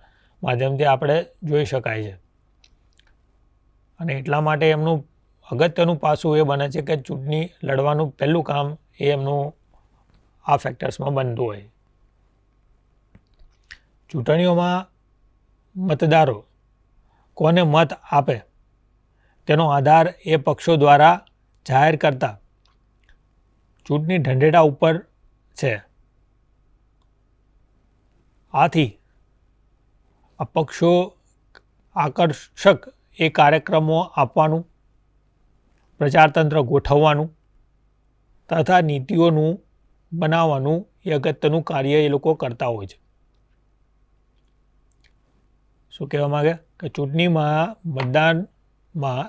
માધ્યમથી આપણે જોઈ શકાય છે. અને એટલા માટે એમનું અગત્યનું પાસું એ બને છે કે ચૂંટણી લડવાનું પહેલું કામ એ એમનું આ ફેક્ટર્સમાં બનતું હોય. ચૂંટણીઓમાં મતદારો કોને મત આપે તેનો આધાર એ પક્ષો દ્વારા જાહેર કરતા ચૂંટણી ઢંઢેરા ઉપર છે. આથી આ પક્ષો આકર્ષક એ કાર્યક્રમો આપવાનું, પ્રચારતંત્ર ગોઠવવાનું તથા નીતિઓનું બનાવવાનું એ અગત્યનું કાર્ય એ લોકો કરતા હોય છે. શું કહેવા માગે કે ચૂંટણીમાં મતદાનમાં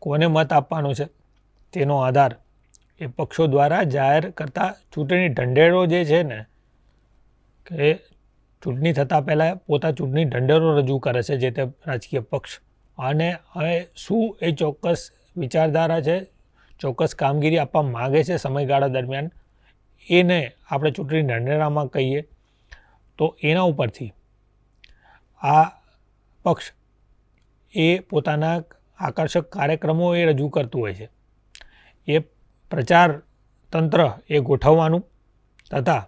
કોને મત આપવાનો છે તેનો આધાર એ પક્ષો દ્વારા જાહેર કરતા ચૂંટણી ઢંઢેરો જે છે ને કે ચૂંટણી થતાં પહેલાં પોતા ચૂંટણી ઢંઢેરો રજૂ કરે છે જે તે રાજકીય પક્ષ, અને હવે શું એ ચોક્કસ વિચારધારા છે, ચોક્કસ કામગીરી આપવા માગે છે સમયગાળા દરમિયાન, એને આપણે ચૂંટણી ઢંઢેરામાં કહીએ. તો એના ઉપરથી આ પક્ષ એ પોતાના આકર્ષક કાર્યક્રમો એ રજૂ કરતું હોય છે. એ પ્રચાર તંત્ર એ ગોઠવવાનું તથા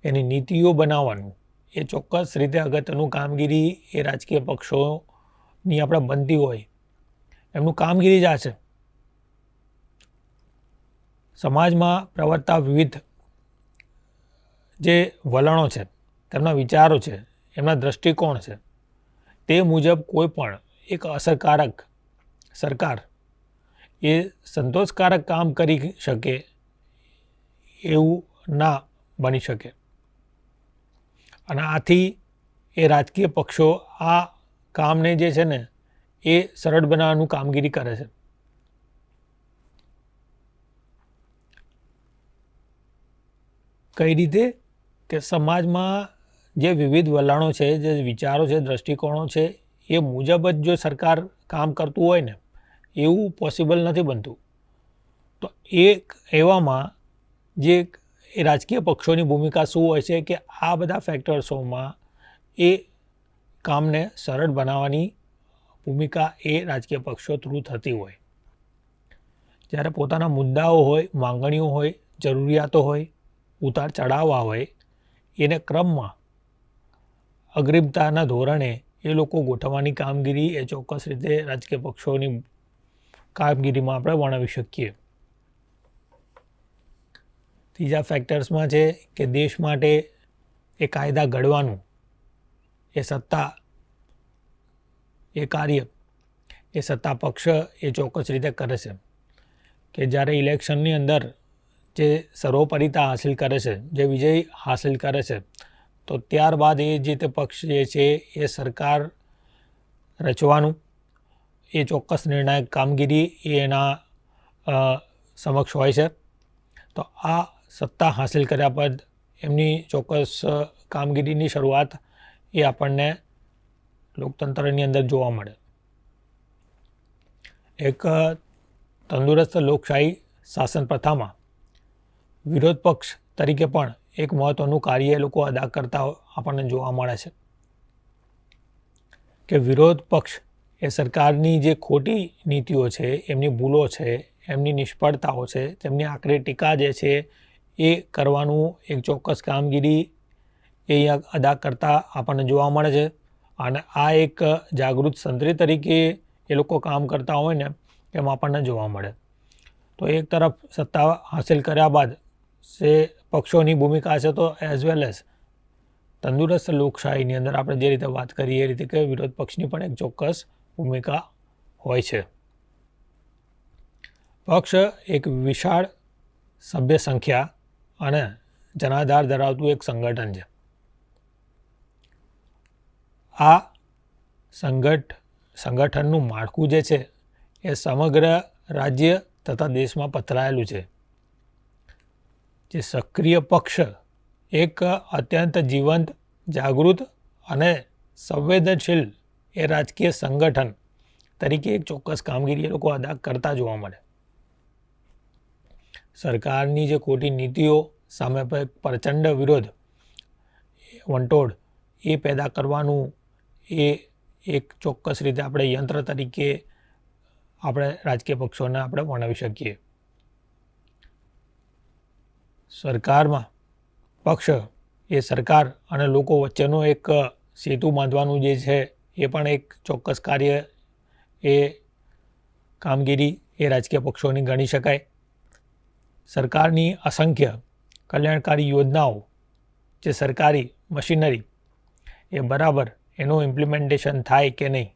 એની નીતિઓ બનાવવાનું એ ચોક્કસ રીતે અગત્યનું કામગીરી એ રાજકીય પક્ષોની આપણે બનતી હોય. એમનું કામગીરી જ આ છે. સમાજમાં પ્રવર્તતા વિવિધ જે વલણો છે, તેમના વિચારો છે, એમના દૃષ્ટિકોણ છે, તે મુજબ કોઈ પણ એક અસરકારક સરકાર એ સંતોષકારક કામ કરી શકે એવું ના બની શકે. અને આથી એ રાજકીય પક્ષો આ કામને જે છે ને એ સરળ બનાવવાનું કામગીરી કરે છે. કઈ રીતે કે સમાજમાં જે વિવિધ વલણો છે, જે વિચારો છે, દૃષ્ટિકોણો છે, એ મુજબ જ જો સરકાર કામ કરતું હોય ને એવું પોસિબલ નથી બનતું. તો એવામાં જે એ રાજકીય પક્ષોની ભૂમિકા શું હોય છે કે આ બધા ફેક્ટર્સોમાં એ કામને સરળ બનાવવાની ભૂમિકા એ રાજકીય પક્ષો થ્રુ થતી હોય. જ્યારે પોતાના મુદ્દાઓ હોય, માંગણીઓ હોય, જરૂરિયાતો હોય, ઉતાર ચઢાવવા હોય, એને ક્રમમાં અગ્રિમતાના ધોરણે એ લોકો ગોઠવવાની કામગીરી એ ચોક્કસ રીતે રાજકીય પક્ષોની કામગીરીમાં આપણે વર્ણવી શકીએ. ત્રીજા ફેક્ટર્સમાં છે કે દેશ માટે એ કાયદા ઘડવાનું એ સત્તા એ કાર્ય એ સત્તા પક્ષ એ ચોક્કસ રીતે કરે છે. કે જ્યારે ઇલેક્શનની અંદર જે સર્વોપરિતા હાંસિલ કરે છે, જે વિજય હાંસિલ કરે છે, તો ત્યારબાદ એ જે તે પક્ષ જે છે એ સરકાર રચવાનું એ ચોક્કસ નિર્ણાયક કામગીરી એ એના સમક્ષ હોય છે. તો આ સત્તા હાંસિલ કર્યા બાદ એમની ચોક્કસ કામગીરીની શરૂઆત એ આપણને લોકતંત્રની અંદર જોવા મળે. એક તંદુરસ્ત લોકશાહી શાસન પ્રથામાં વિરોધ પક્ષ તરીકે પણ એક મહત્ત્વનું કાર્ય એ લોકો અદા કરતા આપણને જોવા મળે છે. કે વિરોધ પક્ષ એ સરકારની જે ખોટી નીતિઓ છે, એમની ભૂલો છે, એમની નિષ્ફળતાઓ છે, તેમની આકરી ટીકા જે છે એ કરવાનું એક ચોક્કસ કામગીરી એ અદા કરતા આપણને જોવા મળે છે. અને આ એક જાગૃત સંતરી તરીકે એ લોકો કામ કરતા હોય ને એમ આપણને જોવા મળે. તો એક તરફ સત્તા હાંસિલ કર્યા બાદ જે પક્ષોની ભૂમિકા છે, તો એઝ વેલ એઝ તંદુરસ્ત લોકશાહીની અંદર આપણે જે રીતે વાત કરીએ એ રીતે કે વિરોધ પક્ષની પણ એક ચોક્કસ ભૂમિકા હોય છે. પક્ષ એક વિશાળ સભ્ય સંખ્યા અને જનાધાર ધરાવતું એક સંગઠન છે. આ સંગઠનનું માળખું જે છે એ સમગ્ર રાજ્ય તથા દેશમાં પથરાયેલું છે. જે સક્રિય પક્ષ એક અત્યંત જીવંત, જાગૃત અને સંવેદનશીલ એ રાજકીય સંગઠન તરીકે એક ચોક્કસ કામગીરી એ લોકો અદા કરતા જોવા મળે. સરકારની જે ખોટી નીતિઓ સામે પ્રચંડ વિરોધ, વંટોળ એ પેદા કરવાનું એ એક ચોક્કસ રીતે આપણે યંત્ર તરીકે આપણે રાજકીય પક્ષોને આપણે વર્ણવી શકીએ. સરકારમાં પક્ષ એ સરકાર અને લોકો વચ્ચેનો એક સેતુ બાંધવાનું જે છે એ પણ એક ચોક્કસ કાર્ય એ કામગીરી એ રાજકીય પક્ષોની ગણી શકાય. સરકારની અસંખ્ય કલ્યાણકારી યોજનાઓ, જે સરકારી મશીનરી એ બરાબર એનું ઇમ્પ્લિમેન્ટેશન થાય કે નહીં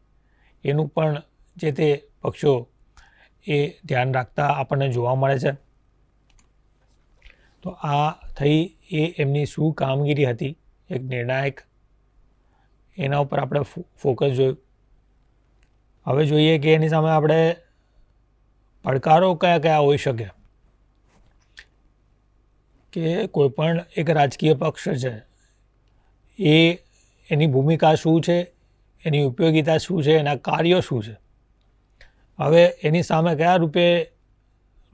એનું પણ જે તે પક્ષો એ ધ્યાન રાખતા આપણને જોવા મળે છે. તો આ થઈ એ એમની શું કામગીરી હતી, એક નિર્ણાયક, એના ઉપર આપણે ફોકસ જોયું. હવે જોઈએ કે એની સામે આપણે પડકારો કયા કયા હોઈ શકે. કે કોઈ પણ એક રાજકીય પક્ષ છે એ એની ભૂમિકા શું છે, એની ઉપયોગિતા શું છે, એના કાર્યો શું છે. હવે એની સામે કયા રૂપે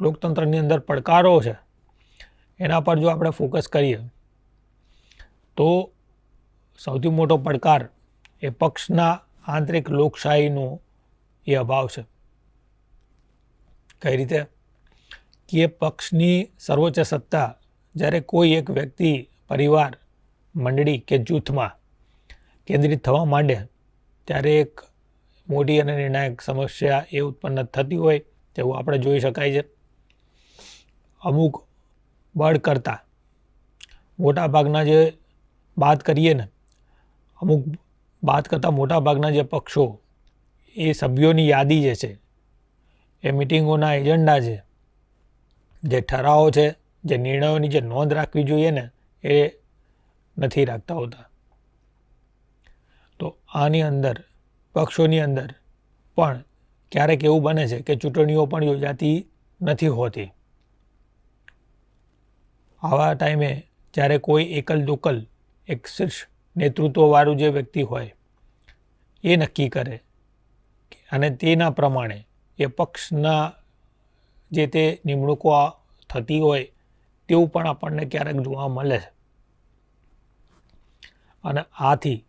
લોકતંત્રની અંદર પડકારો છે એના પર જો આપણે ફોકસ કરીએ તો સૌથી મોટો પડકાર એ પક્ષના આંતરિક લોકશાહીનો એ અભાવ છે. કઈ રીતે? કે પક્ષની સર્વોચ્ચ સત્તા જ્યારે કોઈ એક વ્યક્તિ, પરિવાર, મંડળી કે જૂથમાં કેન્દ્રિત થવા માંડે ત્યારે એક મોટી અને નિર્ણાયક સમસ્યા એ ઉત્પન્ન થતી હોય તેવું આપણે જોઈ શકાય છે. અમુક બળ કરતાં મોટાભાગના જે વાત કરીએ ને, અમુક વાત કરતાં મોટાભાગના જે પક્ષો એ સભ્યોની યાદી જે છે, એ મિટિંગોના એજન્ડા છે, જે ઠરાવો છે, જે નિર્ણયોની જે નોંધ રાખવી જોઈએ ને એ નથી રાખતા હોતા. તો આની અંદર પક્ષોની અંદર પણ ક્યારેક એવું બને છે કે ચૂંટણીઓ પણ યોજાતી નથી હોતી. આવા ટાઈમે જ્યારે કોઈ એકલ દોકલ એક શીર્ષ નેતૃત્વવાળું જે વ્યક્તિ હોય એ નક્કી કરે અને તેના પ્રમાણે એ પક્ષના જે તે નિમણૂકો થતી હોય તેવું પણ આપણને ક્યારેક જોવા મળે છે. અને આથી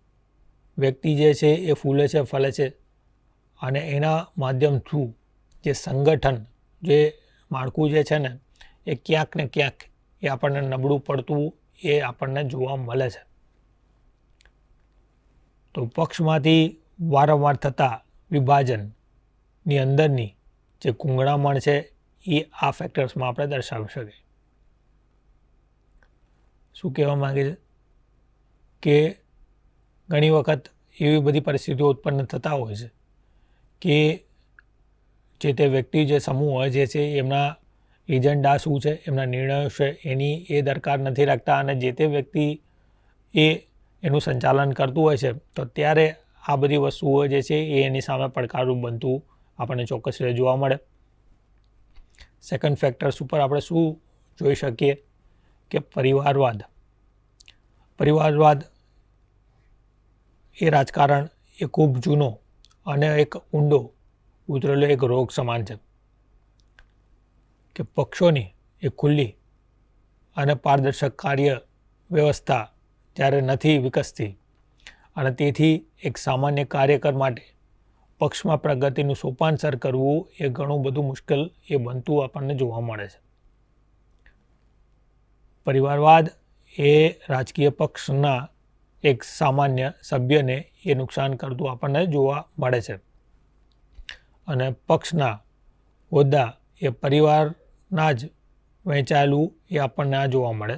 વ્યક્તિ જે છે એ ફૂલે છે, ફલે છે અને એના માધ્યમ થ્રુ જે સંગઠન, જે માળખું જે છે ને એ ક્યાંક ને ક્યાંક એ આપણને નબળું પડતું એ આપણને જોવા મળે છે. તો પક્ષમાંથી વારંવાર થતા વિભાજનની અંદરની જે ગૂંગળામણ છે એ આ ફેક્ટર્સમાં આપણે દર્શાવી શકીએ. શું કહેવા માંગે છે કે ઘણી વખત એવી બધી પરિસ્થિતિઓ ઉત્પન્ન થતા હોય છે કે જે તે વ્યક્તિ, જે સમૂહ હોય જે છે એમના એજન્ડા શું છે, એમના નિર્ણયો છે એની એ દરકાર નથી રાખતા અને જે તે વ્યક્તિ એ એનું સંચાલન કરતું હોય છે તો ત્યારે આ બધી વસ્તુઓ જે છે એ એની સામે પડકારરૂપ બનતું આપણને ચોક્કસ રીતે જોવા મળે. સેકન્ડ ફેક્ટર્સ ઉપર આપણે શું જોઈ શકીએ કે પરિવારવાદ. પરિવારવાદ એ રાજકારણ એ ખૂબ જૂનો અને એક ઊંડો ઉતરેલો એક રોગ સમાન છે. કે પક્ષોની એ ખુલ્લી અને પારદર્શક કાર્ય વ્યવસ્થા જ્યારે નથી વિકસતી અને તેથી એક સામાન્ય કાર્યકર માટે પક્ષમાં પ્રગતિનું સોપાન સર કરવું એ ઘણું બધું મુશ્કેલ એ બનતું આપણને જોવા મળે છે. પરિવારવાદ એ રાજકીય પક્ષના એક સામાન્ય સભ્યને એ નુકસાન કરતું આપણને જોવા મળે છે. અને પક્ષના હોદ્દા એ પરિવારના જ વહેંચાયેલું એ આપણને આ જોવા મળે.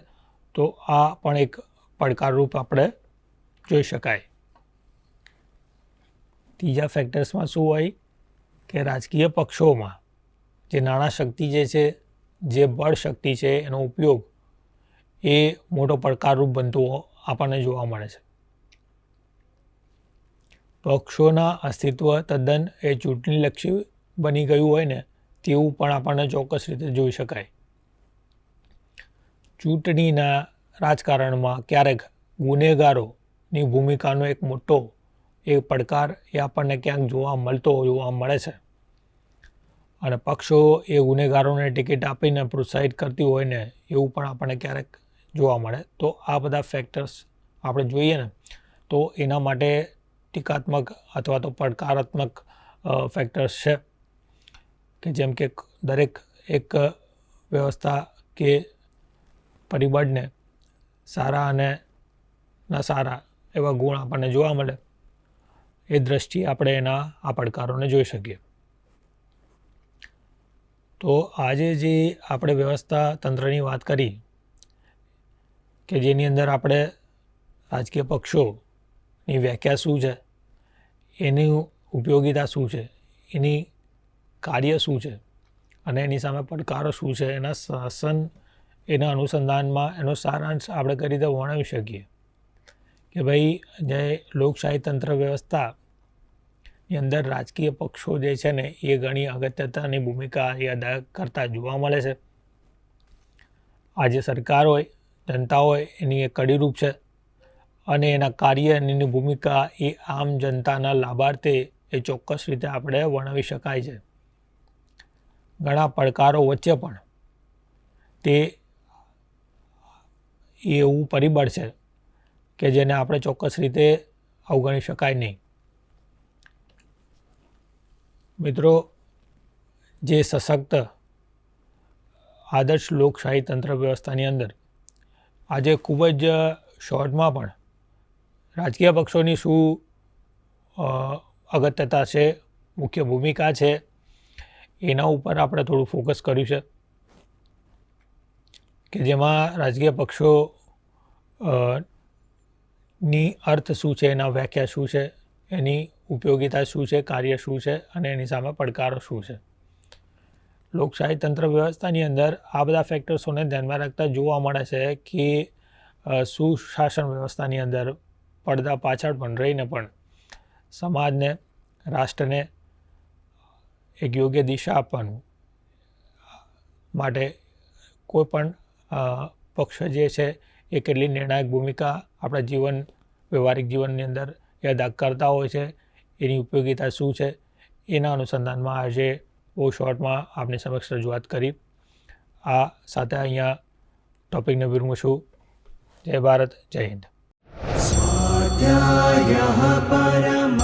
તો આ પણ એક પડકારરૂપ આપણે જોઈ શકાય. ત્રીજા ફેક્ટર્સમાં શું હોય કે રાજકીય પક્ષોમાં જે નાણાં શક્તિ જે છે, જે બળ શક્તિ છે એનો ઉપયોગ એ મોટો પડકારરૂપ બનતો આપણને જોવા મળે છે. પક્ષોના અસ્તિત્વ તદ્દન એ ચૂંટણીલક્ષી બની ગયું હોય ને તેવું પણ આપણને ચોક્કસ રીતે જોઈ શકાય. ચૂંટણીના રાજકારણમાં ક્યારેક ગુનેગારોની ભૂમિકાનો એક મોટો એ પડકાર એ આપણને ક્યાંક જોવા મળે છે. અને પક્ષો એ ગુનેગારોને ટિકિટ આપીને પ્રોત્સાહિત કરતી હોય ને એવું પણ આપણને ક્યારેક જોવા મળે. તો આ બધા ફેક્ટર્સ આપણે જોઈએ ને તો એના માટે ટીકાત્મક અથવા તો પડકારાત્મક ફેક્ટર્સ છે કે જેમ કે દરેક એક વ્યવસ્થા કે પરિબળને સારા અને ના સારા એવા ગુણ આપણને જોવા મળે. એ દ્રષ્ટિએ આપણે આ પડકારોને જોઈ શકીએ. તો આજે જે આપણે વ્યવસ્થા તંત્રની વાત કરી કે જેની અંદર આપણે રાજકીય પક્ષોની વ્યાખ્યા શું છે, એની ઉપયોગિતા શું છે, એની કાર્ય શું છે અને એની સામે પડકારો શું છે, એના શાસન એના અનુસંધાનમાં એનો સારાંશ આપણે કરી રીતે વર્ણવી શકીએ કે ભાઈ જે લોકશાહી તંત્ર વ્યવસ્થાની અંદર રાજકીય પક્ષો જે છે ને એ ઘણી અગત્યતાની ભૂમિકા એ અદા કરતા જોવા મળે છે. આજે સરકાર હોય, જનતા હોય એની એક કડીરૂપ છે અને એના કાર્ય અને એની ભૂમિકા એ આમ જનતાના લાભાર્થે એ ચોક્કસ રીતે આપણે વર્ણવી શકાય છે. ઘણા પડકારો વચ્ચે પણ તે એવું પરિબળ છે કે જેને આપણે ચોક્કસ રીતે અવગણી શકાય નહીં. મિત્રો, જે સશક્ત આદર્શ લોકશાહી તંત્ર વ્યવસ્થાની અંદર આજે ખૂબ જ શોર્ટમાં પણ રાજકીય પક્ષોની શું અગત્યતા છે, મુખ્ય ભૂમિકા છે, એના ઉપર આપણે થોડું ફોકસ કર્યું છે કે જેમાં રાજકીય પક્ષો ની અર્થ શું છે, એના વ્યાખ્યા શું છે, એની ઉપયોગિતા શું છે, કાર્ય શું છે અને એની સામે પડકારો શું છે. લોકશાહી તંત્ર વ્યવસ્થાની અંદર આ બધા ફેક્ટર્સોને ધ્યાનમાં રાખતા જોવા મળે છે કે સુશાસન વ્યવસ્થાની અંદર પડદા પાછળ પણ રહીને પણ સમાજને, રાષ્ટ્રને એક યોગ્ય દિશા આપવાનું માટે કોઈ પણ પક્ષ જે છે એ કેટલી નિર્ણાયક ભૂમિકા આપણા વ્યવહારિક જીવનની અંદર એ અદા કરતા હોય છે, એની ઉપયોગિતા શું છે, એના અનુસંધાનમાં આજે બહુ શોર્ટમાં આપની સમક્ષ રજૂઆત કરી. આ સાથે અહીંયા ટોપિકને વિરમું છું. જય ભારત, જય હિન્દ. स्वाध्यायः परम